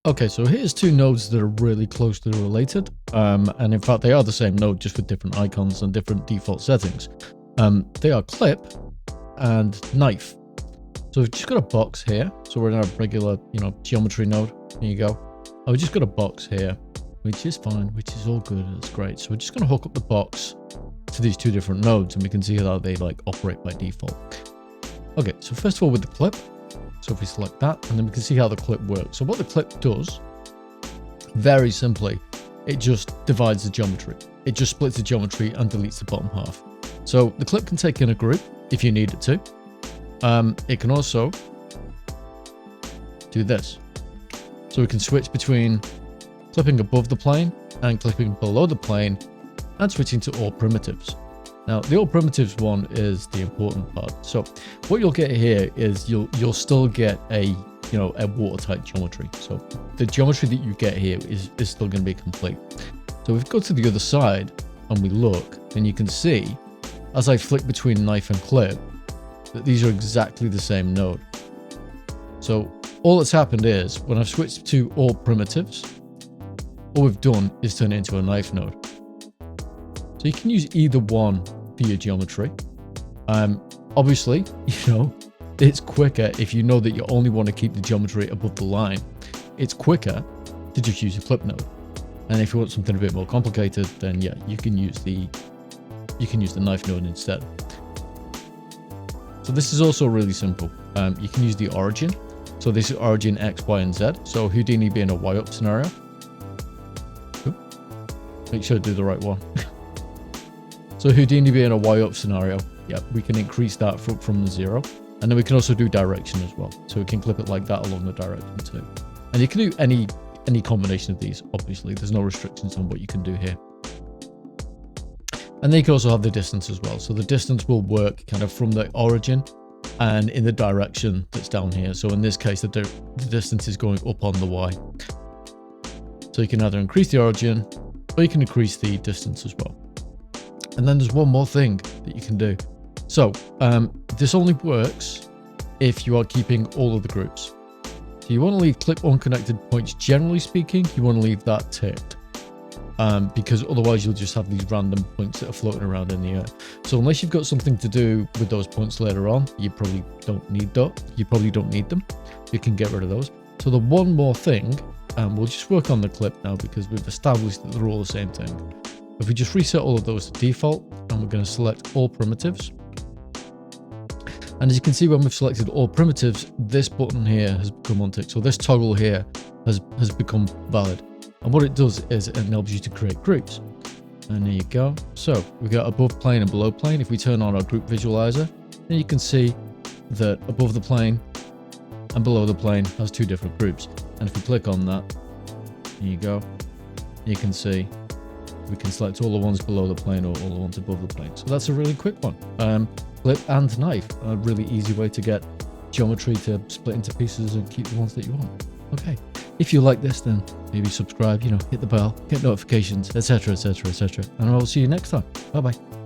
Okay, so here's two nodes that are really closely related. And in fact, they are the same node, just with different icons and different default settings. They are clip and knife. So we've just got a box here. So we're in our regular, geometry node. Here you go. Oh, we just got a box here, which is fine, which is all good. That's great. So we're just going to hook up the box to these two different nodes, and we can see how they operate by default. Okay, so first of all with the clip. So if we select that, and then we can see how the clip works. So what the clip does, very simply, it just divides the geometry. It just splits the geometry and deletes the bottom half. So the clip can take in a group if you need it to. It can also do this. So we can switch between clipping above the plane and clipping below the plane and switching to all primitives. Now, the all primitives one is the important part. So what you'll get here is you'll still get a watertight geometry. So the geometry that you get here is still going to be complete. So if we go to the other side and we look, then you can see as I flick between knife and clip that these are exactly the same node. So all that's happened is when I've switched to all primitives, all we've done is turn it into a knife node. So you can use either one for your geometry. Obviously, it's quicker if you know that you only want to keep the geometry above the line. It's quicker to just use a clip node. And if you want something a bit more complicated, then yeah, you can use the knife node instead. So this is also really simple. You can use the origin. So this is origin X, Y, and Z. So Houdini being a Y up scenario. Make sure to do the right one. So Houdini being a Y up scenario, yeah, we can increase that from the 0. And then we can also do direction as well. So we can clip it like that along the direction too. And you can do any combination of these, obviously. There's no restrictions on what you can do here. And then you can also have the distance as well. So the distance will work kind of from the origin and in the direction that's down here. So in this case, the distance is going up on the Y. So you can either increase the origin or you can increase the distance as well. And then there's one more thing that you can do. So this only works if you are keeping all of the groups. So you want to leave clip unconnected points, generally speaking, you want to leave that ticked. Because otherwise you'll just have these random points that are floating around in the air. So unless you've got something to do with those points later on, you probably don't need that. You probably don't need them. You can get rid of those. So the one more thing, we'll just work on the clip now because we've established that they're all the same thing. If we just reset all of those to default, and we're going to select all primitives. And as you can see, when we've selected all primitives, this button here has become unticked. So this toggle here has become valid. And what it does is it enables you to create groups. And there you go. So we've got above plane and below plane. If we turn on our group visualizer, then you can see that above the plane and below the plane has two different groups. And if we click on that, there you go. You can see we can select all the ones below the plane or all the ones above the plane. So that's a really quick one. Clip and knife, a really easy way to get geometry to split into pieces and keep the ones that you want. Okay, if you like this, then maybe subscribe, hit the bell, get notifications, etc., etc., etc. And I will see you next time. Bye bye.